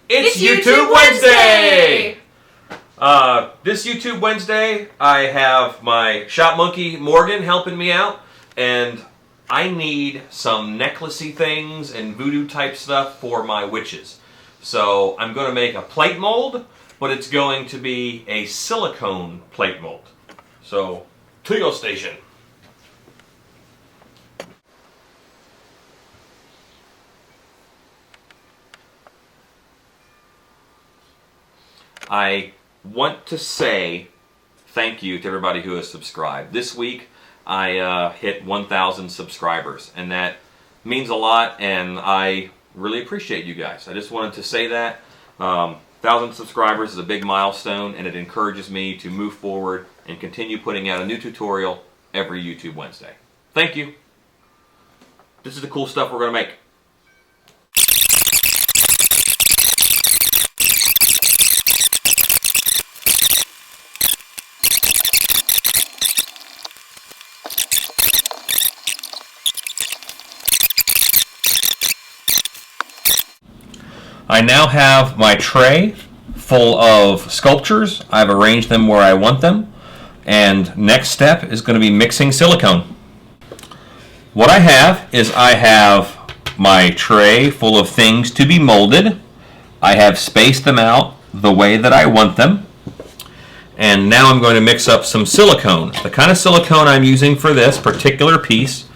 It's YouTube Wednesday! This YouTube Wednesday, I have my shop monkey Morgan helping me out, and I need some necklacey things and voodoo type stuff for my witches. So I'm going to make a plate mold, but it's going to be a silicone plate mold. So, to your station. I want to say thank you to everybody who has subscribed. This week I hit 1,000 subscribers, and that means a lot, and I really appreciate you guys. I just wanted to say that. 1,000 subscribers is a big milestone, and it encourages me to move forward and continue putting out a new tutorial every YouTube Wednesday. Thank you. This is the cool stuff we're going to make. I now have my tray full of sculptures. I've arranged them where I want them. And next step is going to be mixing silicone. What I have is I have my tray full of things to be molded. I have spaced them out the way that I want them. And now I'm going to mix up some silicone. The kind of silicone I'm using for this particular piece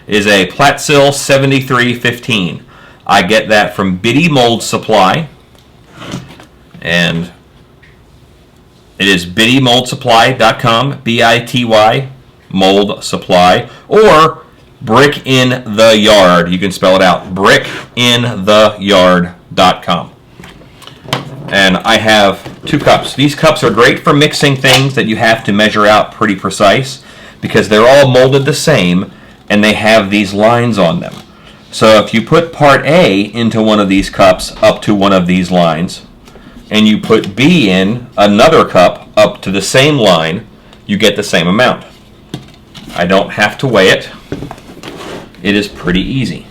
is a Platsil 7315. I get that from Bitty Mold Supply, and it is bittymmoldsupply.com, B-I-T-Y, Mold Supply, or Brick in the Yard. You can spell it out, brickintheyard.com. And I have 2 cups. These cups are great for mixing things that you have to measure out pretty precise, because they're all molded the same, and they have these lines on them. So if you put part A into one of these cups up to one of these lines, and you put B in another cup up to the same line, you get the same amount. I don't have to weigh it. It is pretty easy.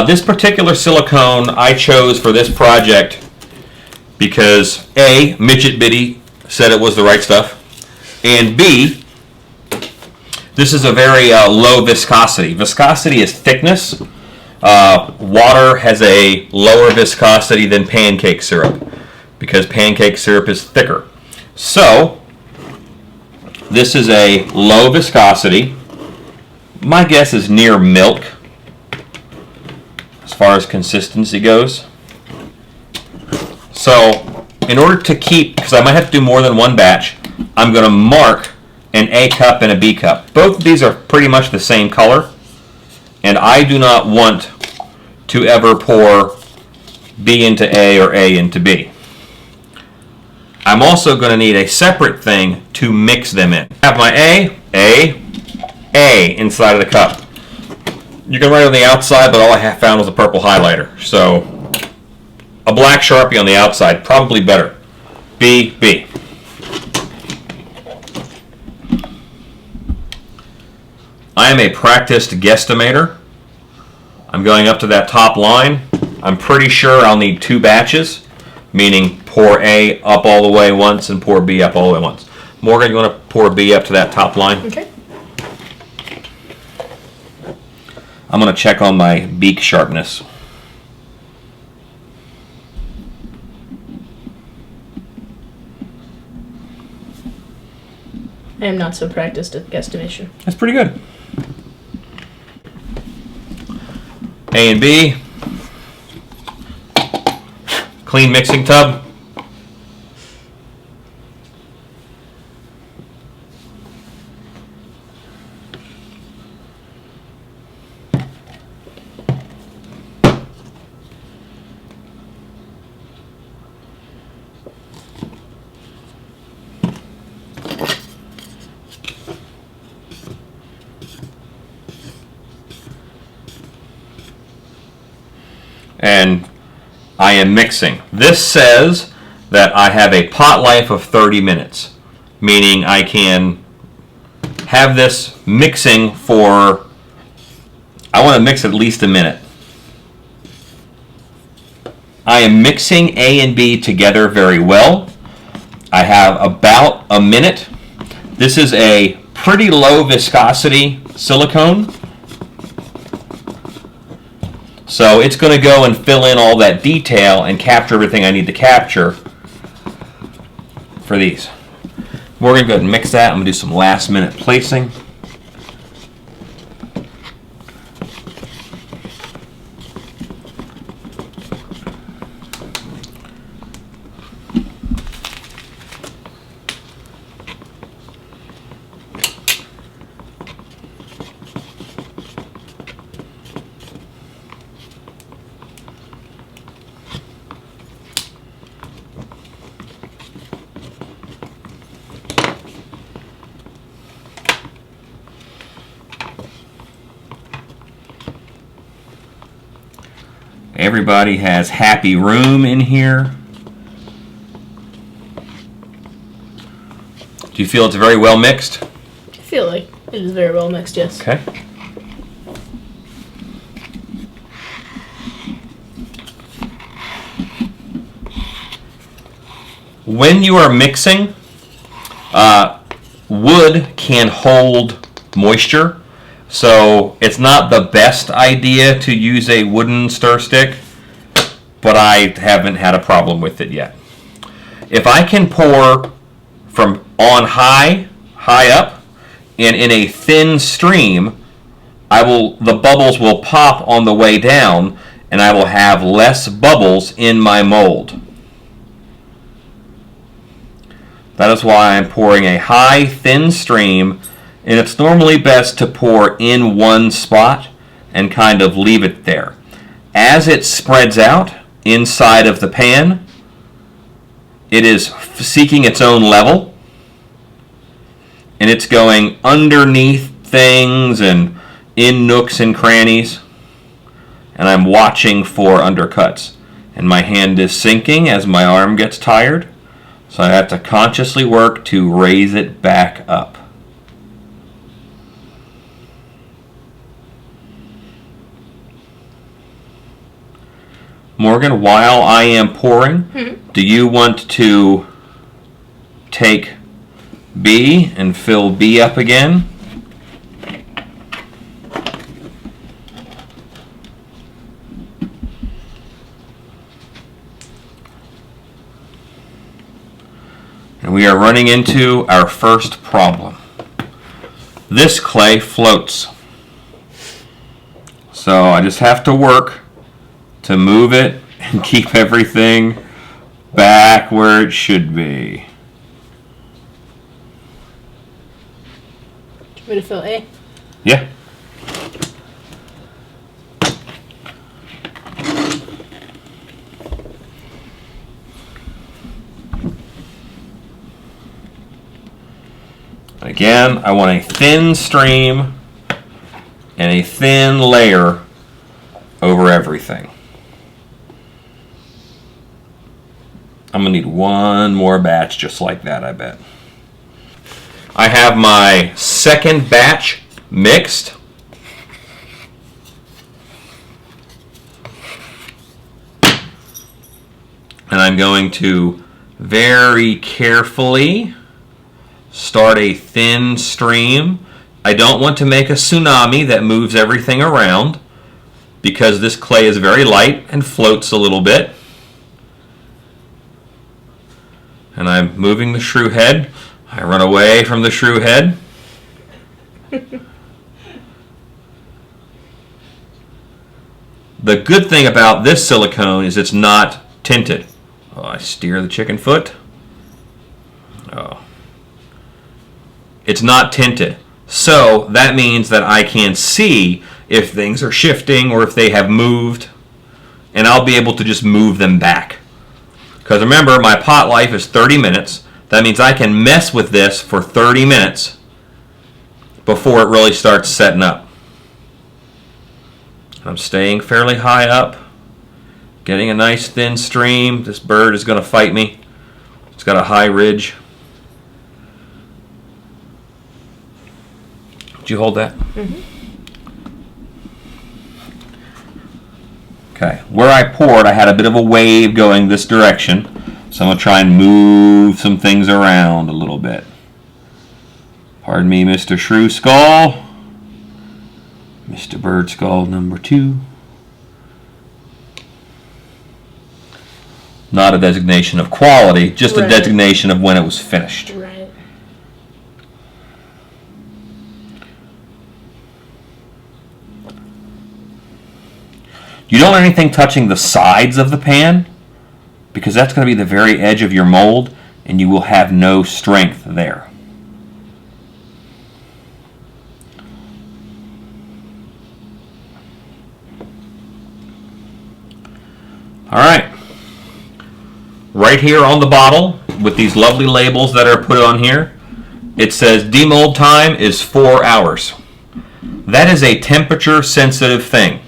This particular silicone I chose for this project because A, Midget Bitty said it was the right stuff, and B, this is a very low viscosity. Viscosity is thickness. Water has a lower viscosity than pancake syrup because pancake syrup is thicker. So, this is a low viscosity. My guess is near milk as far as consistency goes. So, in order to keep, because I might have to do more than one batch, I'm going to mark an A cup and a B cup. Both of these are pretty much the same color, and I do not want to ever pour B into A or A into B. I'm also going to need a separate thing to mix them in. I have my A inside of the cup. You can write on the outside, but all I have found was a purple highlighter. So a black Sharpie on the outside, probably better. B, B. I am a practiced guesstimator. I'm going up to that top line. I'm pretty sure I'll need 2 batches, meaning pour A up all the way once and pour B up all the way once. Morgan, you want to pour B up to that top line? Okay. I'm going to check on my beak sharpness. I am not so practiced at guesstimation. That's pretty good. A and B. Clean mixing tub. And I am mixing. This says that I have a pot life of 30 minutes, meaning I can have this mixing for, I want to mix at least a minute. I am mixing A and B together very well. I have about a minute. This is a pretty low viscosity silicone. So it's going to go and fill in all that detail and capture everything I need to capture for these. We're going to go ahead and mix that. I'm going to do some last minute placing. Everybody has happy room in here. Do you feel it's very well mixed? I feel like it is very well mixed, yes. Okay. When you are mixing, wood can hold moisture. So it's not the best idea to use a wooden stir stick, but I haven't had a problem with it yet. If I can pour from on high up, and in a thin stream, the bubbles will pop on the way down, and I will have less bubbles in my mold. That is why I'm pouring a high, thin stream. And it's normally best to pour in one spot and kind of leave it there. As it spreads out inside of the pan, it is seeking its own level. And it's going underneath things and in nooks and crannies. And I'm watching for undercuts. And my hand is sinking as my arm gets tired. So I have to consciously work to raise it back up. Morgan, while I am pouring, do you want to take B and fill B up again? And we are running into our first problem. This clay floats. So I just have to work to move it and keep everything back where it should be. Do you want me to fill A? Yeah. Again, I want a thin stream and a thin layer over everything. I'm going to need one more batch just like that, I bet. I have my second batch mixed. And I'm going to very carefully start a thin stream. I don't want to make a tsunami that moves everything around because this clay is very light and floats a little bit. And I'm moving the shrew head. I run away from the shrew head. The good thing about this silicone is it's not tinted. Oh, I steer the chicken foot. Oh. It's not tinted. So that means that I can see if things are shifting or if they have moved. And I'll be able to just move them back. Because remember, my pot life is 30 minutes. That means I can mess with this for 30 minutes before it really starts setting up. I'm staying fairly high up, getting a nice thin stream. This bird is going to fight me. It's got a high ridge. Did you hold that? Mm-hmm. Okay, where I poured, I had a bit of a wave going this direction, so I'm going to try and move some things around a little bit. Pardon me, Mr. Shrew Skull. Mr. Bird Skull number 2. Not a designation of quality, just a designation of when it was finished. Right. You don't want anything touching the sides of the pan, because that's going to be the very edge of your mold, and you will have no strength there. All right. Right here on the bottle, with these lovely labels that are put on here, it says demold time is 4 hours. That is a temperature sensitive thing.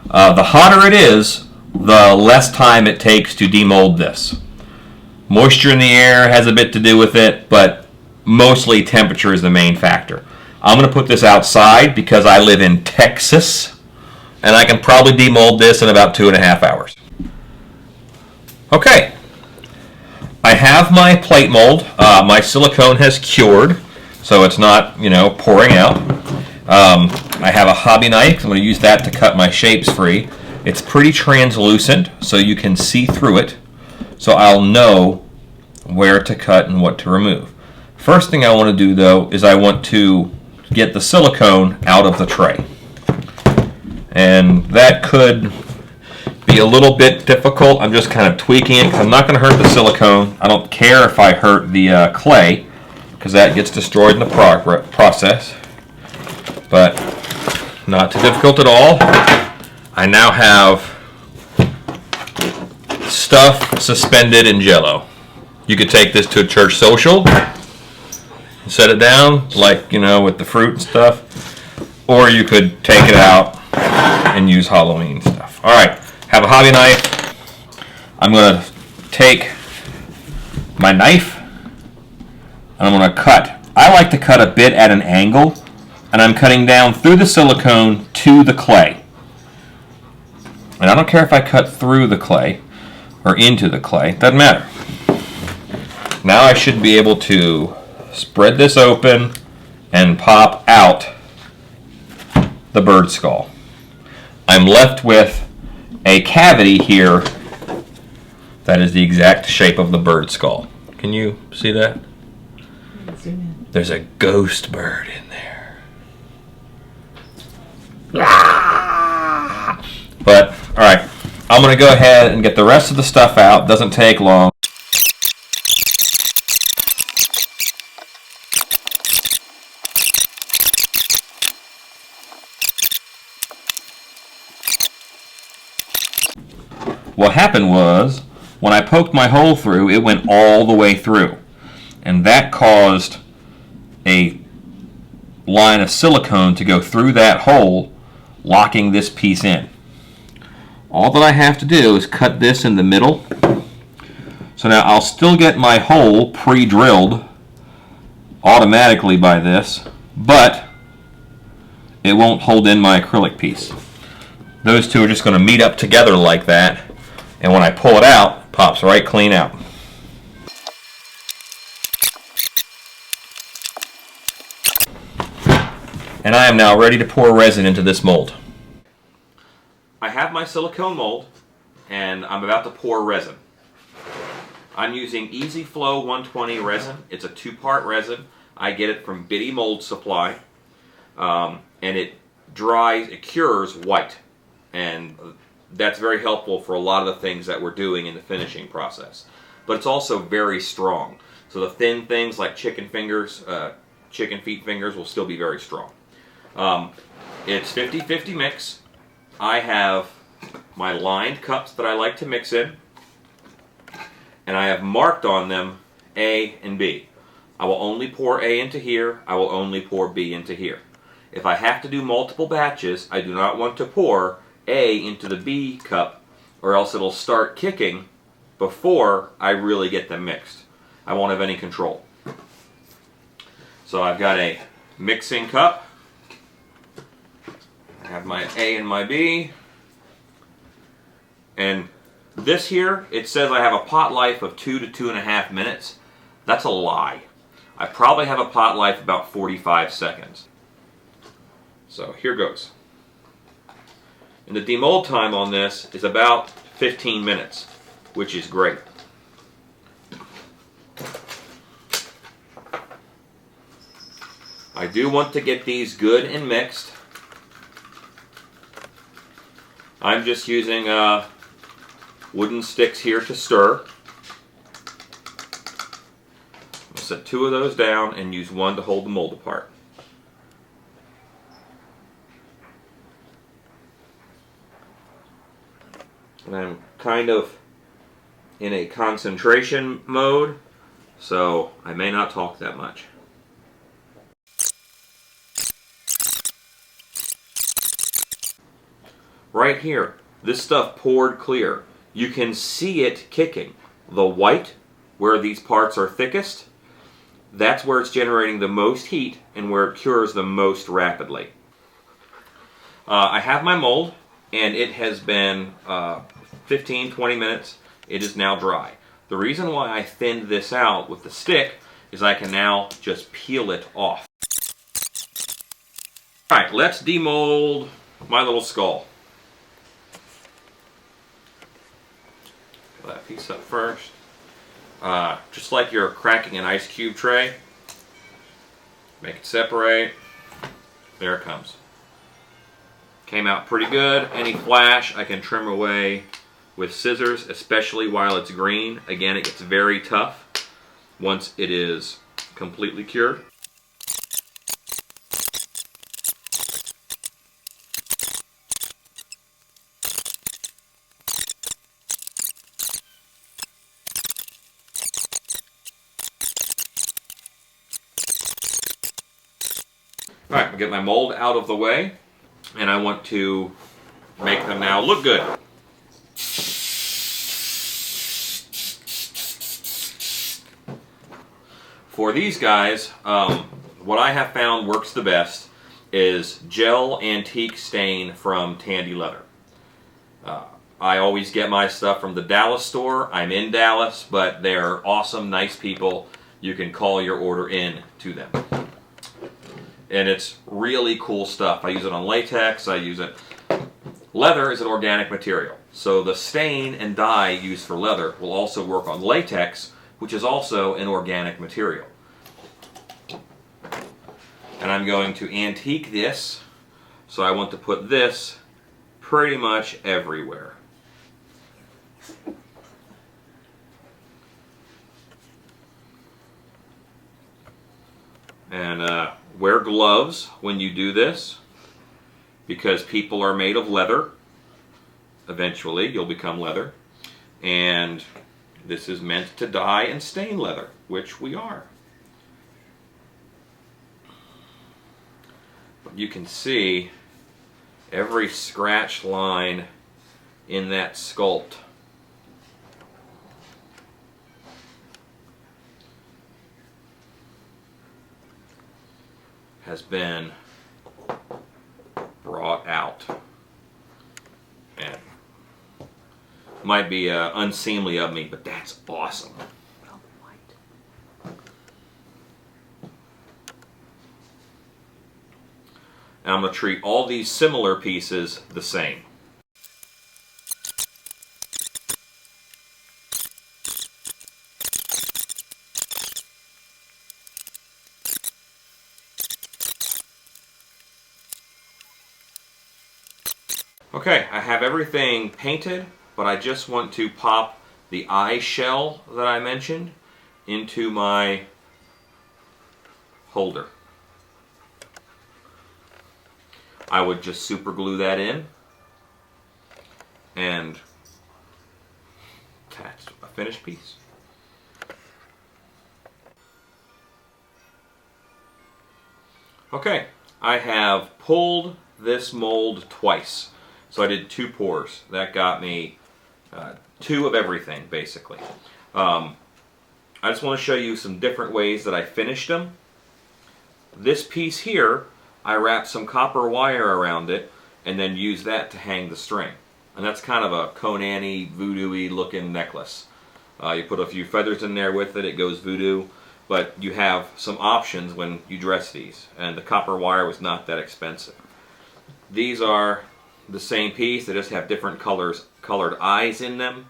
The hotter it is, the less time it takes to demold this. Moisture in the air has a bit to do with it, but mostly temperature is the main factor. I'm going to put this outside because I live in Texas, and I can probably demold this in about 2.5 hours. Okay, I have my plate mold. My silicone has cured, so it's not, pouring out. I have a hobby knife. I'm going to use that to cut my shapes free. It's pretty translucent, so you can see through it, so I'll know where to cut and what to remove. First thing I want to do, though, is I want to get the silicone out of the tray. And that could be a little bit difficult. I'm just kind of tweaking it because I'm not going to hurt the silicone. I don't care if I hurt the clay because that gets destroyed in the process. But not too difficult at all. I now have stuff suspended in Jell-O. You could take this to a church social and set it down like, with the fruit and stuff. Or you could take it out and use Halloween stuff. All right. Have a hobby knife. I'm going to take my knife and I'm going to cut. I like to cut a bit at an angle, and I'm cutting down through the silicone to the clay. And I don't care if I cut through the clay or into the clay, doesn't matter. Now I should be able to spread this open and pop out the bird skull. I'm left with a cavity here that is the exact shape of the bird skull. Can you see that? There's a ghost bird in there. But, alright, I'm going to go ahead and get the rest of the stuff out. Doesn't take long. What happened was, when I poked my hole through, it went all the way through. And that caused a line of silicone to go through that hole, locking this piece in. All that I have to do is cut this in the middle. So now I'll still get my hole pre-drilled automatically by this, but it won't hold in my acrylic piece. Those two are just going to meet up together like that. And when I pull it out, it pops right clean out. And I am now ready to pour resin into this mold. I have my silicone mold, and I'm about to pour resin. I'm using Easy Flow 120 resin. It's a 2-part resin. I get it from Biddy Mold Supply. And it dries, it cures white. And that's very helpful for a lot of the things that we're doing in the finishing process. But it's also very strong. So the thin things like chicken fingers, chicken feet fingers will still be very strong. It's 50-50 mix. I have my lined cups that I like to mix in. And I have marked on them A and B. I will only pour A into here. I will only pour B into here. If I have to do multiple batches, I do not want to pour A into the B cup, or else it'll start kicking before I really get them mixed. I won't have any control. So I've got a mixing cup. I have my A and my B. And this here, it says I have a pot life of 2 to 2.5 minutes. That's a lie. I probably have a pot life about 45 seconds. So here goes. And the demold time on this is about 15 minutes, which is great. I do want to get these good and mixed. I'm just using wooden sticks here to stir. I'll set 2 of those down and use 1 to hold the mold apart. And I'm kind of in a concentration mode, so I may not talk that much. Right here, this stuff poured clear. You can see it kicking. The white, where these parts are thickest, that's where it's generating the most heat and where it cures the most rapidly. I have my mold, and it has been 15-20 minutes. It is now dry. The reason why I thinned this out with the stick is I can now just peel it off. Alright, let's demold my little skull. Pull that piece up first. Just like you're cracking an ice cube tray, make it separate. There it comes. Came out pretty good. Any flash I can trim away with scissors, especially while it's green. Again, it gets very tough once it is completely cured. Alright, I'll get my mold out of the way, and I want to make them now look good. For these guys, what I have found works the best is gel antique stain from Tandy Leather. I always get my stuff from the Dallas store. I'm in Dallas, but they're awesome, nice people. You can call your order in to them. And it's really cool stuff. I use it on latex, I use it. Leather is an organic material, so the stain and dye used for leather will also work on latex, which is also an organic material. And I'm going to antique this, so I want to put this pretty much everywhere. And wear gloves when you do this, because people are made of leather. Eventually you'll become leather, and this is meant to dye and stain leather, which we are. But you can see every scratch line in that sculpt. Has been brought out. And might be unseemly of me, but that's awesome. And I'm going to treat all these similar pieces the same. Okay, I have everything painted, but I just want to pop the eye shell that I mentioned into my holder. I would just super glue that in, and that's a finished piece. Okay, I have pulled this mold twice. So I did 2 pours. That got me 2 of everything, basically. I just want to show you some different ways that I finished them. This piece here, I wrapped some copper wire around it and then used that to hang the string. And that's kind of a Conan-y, voodoo-y looking necklace. You put a few feathers in there with it, it goes voodoo. But you have some options when you dress these. And the copper wire was not that expensive. These are the same piece, they just have different colored eyes in them.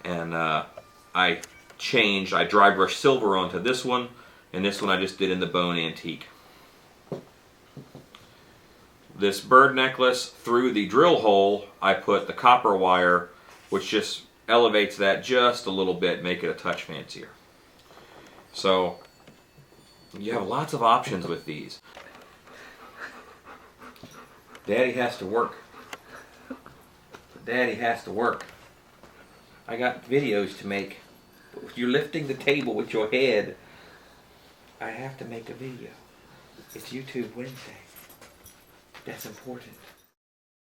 And I dry brush silver onto this one, and this one I just did in the bone antique. This bird necklace, through the drill hole, I put the copper wire, which just elevates that just a little bit, make it a touch fancier. So, you have lots of options with these. Daddy has to work. Daddy has to work. I got videos to make. If you're lifting the table with your head, I have to make a video. It's YouTube Wednesday. That's important.